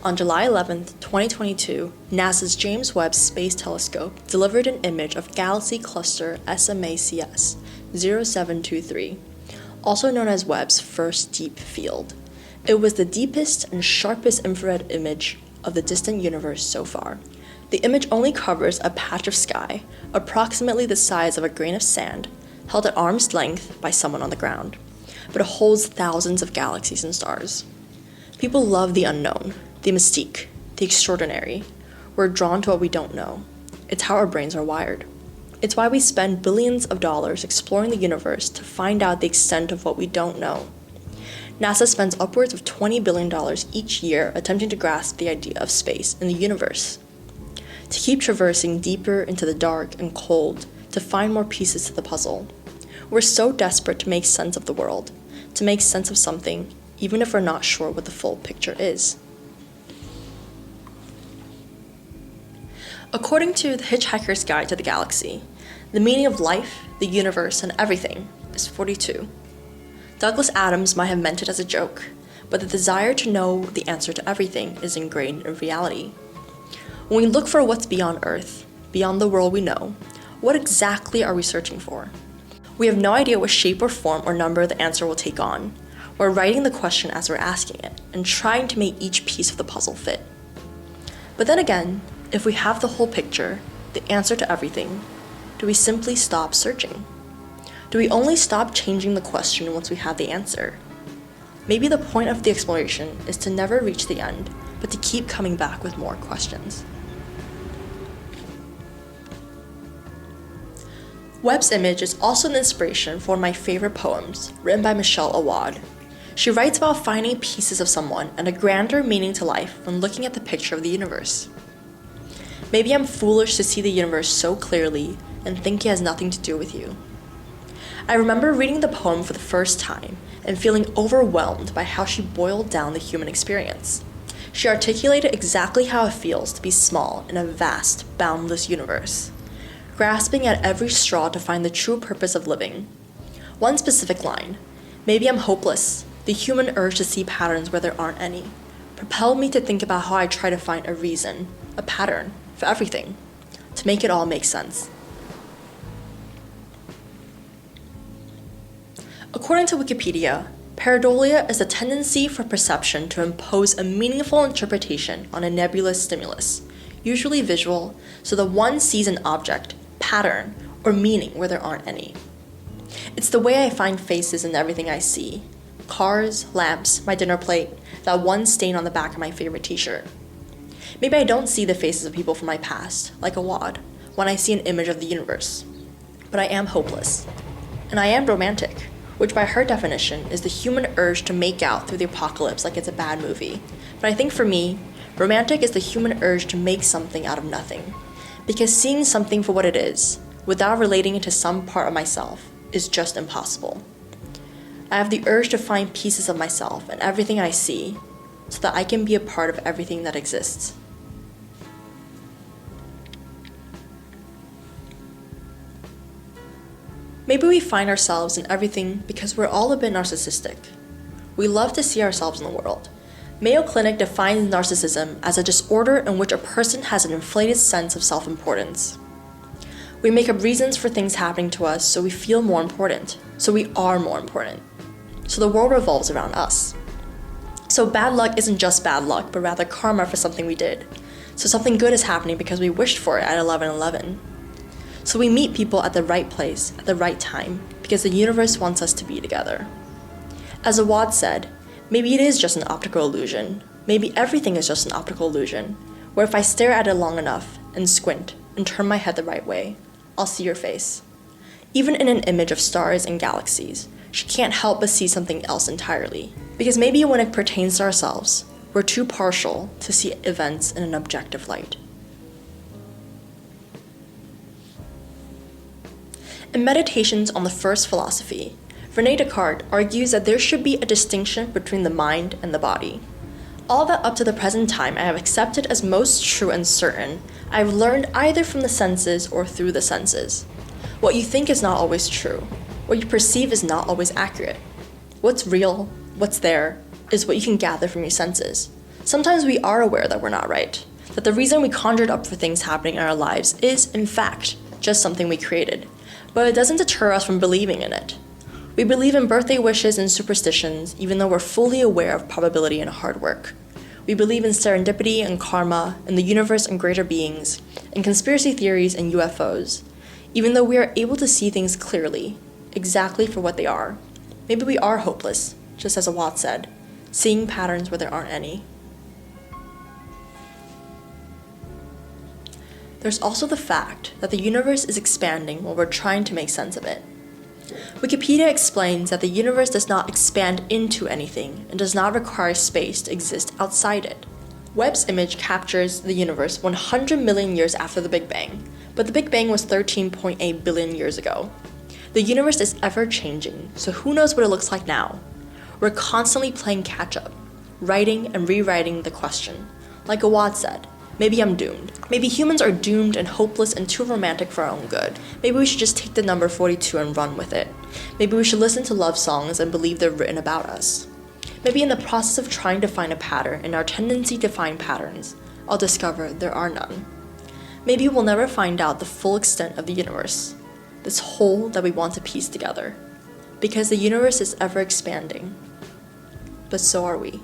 On July 11, 2022, NASA's James Webb Space Telescope delivered an image of galaxy cluster SMACS 0723, also known as Webb's first deep field. It was the deepest and sharpest infrared image of the distant universe so far. The image only covers a patch of sky, approximately the size of a grain of sand, held at arm's length by someone on the ground, but it holds thousands of galaxies and stars. People love the unknown, the mystique, the extraordinary. We're drawn to what we don't know. It's how our brains are wired. It's why we spend billions of dollars exploring the universe to find out the extent of what we don't know. NASA spends upwards of $20 billion each year attempting to grasp the idea of space and the universe. To keep traversing deeper into the dark and cold, to find more pieces to the puzzle. We're so desperate to make sense of the world, to make sense of something, even if we're not sure what the full picture is. According to The Hitchhiker's Guide to the Galaxy, the meaning of life, the universe, and everything is 42. Douglas Adams might have meant it as a joke, but the desire to know the answer to everything is ingrained in reality. When we look for what's beyond Earth, beyond the world we know, what exactly are we searching for? We have no idea what shape or form or number the answer will take on. We're writing the question as we're asking it, and trying to make each piece of the puzzle fit. But then again, if we have the whole picture, the answer to everything, do we simply stop searching? Do we only stop changing the question once we have the answer? Maybe the point of the exploration is to never reach the end, but to keep coming back with more questions. Webb's image is also an inspiration for one of my favorite poems, written by Michelle Awad. She writes about finding pieces of someone and a grander meaning to life when looking at the picture of the universe. Maybe I'm foolish to see the universe so clearly and think it has nothing to do with you. I remember reading the poem for the first time and feeling overwhelmed by how she boiled down the human experience. She articulated exactly how it feels to be small in a vast, boundless universe, grasping at every straw to find the true purpose of living. One specific line, "Maybe I'm hopeless, the human urge to see patterns where there aren't any," propelled me to think about how I try to find a reason, a pattern, for everything, to make it all make sense. According to Wikipedia, pareidolia is a tendency for perception to impose a meaningful interpretation on a nebulous stimulus, usually visual, so that one sees an object, pattern, or meaning where there aren't any. It's the way I find faces in everything I see. Cars, lamps, my dinner plate, that one stain on the back of my favorite t-shirt. Maybe I don't see the faces of people from my past, like Awad, when I see an image of the universe. But I am hopeless. And I am romantic, which by her definition is the human urge to make out through the apocalypse like it's a bad movie. But I think for me, romantic is the human urge to make something out of nothing. Because seeing something for what it is, without relating it to some part of myself, is just impossible. I have the urge to find pieces of myself in everything I see, so that I can be a part of everything that exists. Maybe we find ourselves in everything because we're all a bit narcissistic. We love to see ourselves in the world. Mayo Clinic defines narcissism as a disorder in which a person has an inflated sense of self-importance. We make up reasons for things happening to us so we feel more important, so we are more important. So the world revolves around us. So bad luck isn't just bad luck, but rather karma for something we did. So something good is happening because we wished for it at 11:11. So we meet people at the right place, at the right time, because the universe wants us to be together. As Awad said, maybe it is just an optical illusion. Maybe everything is just an optical illusion, where if I stare at it long enough, and squint, and turn my head the right way, I'll see your face. Even in an image of stars and galaxies, she can't help but see something else entirely. Because maybe when it pertains to ourselves, we're too partial to see events in an objective light. In Meditations on the First Philosophy, René Descartes argues that there should be a distinction between the mind and the body. All that up to the present time I have accepted as most true and certain, I have learned either from the senses or through the senses. What you think is not always true. What you perceive is not always accurate. What's real, what's there, is what you can gather from your senses. Sometimes we are aware that we're not right, that the reason we conjured up for things happening in our lives is, in fact, just something we created, but it doesn't deter us from believing in it. We believe in birthday wishes and superstitions, even though we're fully aware of probability and hard work. We believe in serendipity and karma, in the universe and greater beings, in conspiracy theories and UFOs, even though we are able to see things clearly, exactly for what they are. Maybe we are hopeless, just as Awad said, seeing patterns where there aren't any. There's also the fact that the universe is expanding while we're trying to make sense of it. Wikipedia explains that the universe does not expand into anything and does not require space to exist outside it. Webb's image captures the universe 100 million years after the Big Bang, but the Big Bang was 13.8 billion years ago. The universe is ever changing, so who knows what it looks like now? We're constantly playing catch up, writing and rewriting the question. Like Awad said, maybe I'm doomed. Maybe humans are doomed and hopeless and too romantic for our own good. Maybe we should just take the number 42 and run with it. Maybe we should listen to love songs and believe they're written about us. Maybe in the process of trying to find a pattern and our tendency to find patterns, I'll discover there are none. Maybe we'll never find out the full extent of the universe, this whole that we want to piece together. Because the universe is ever expanding. But so are we.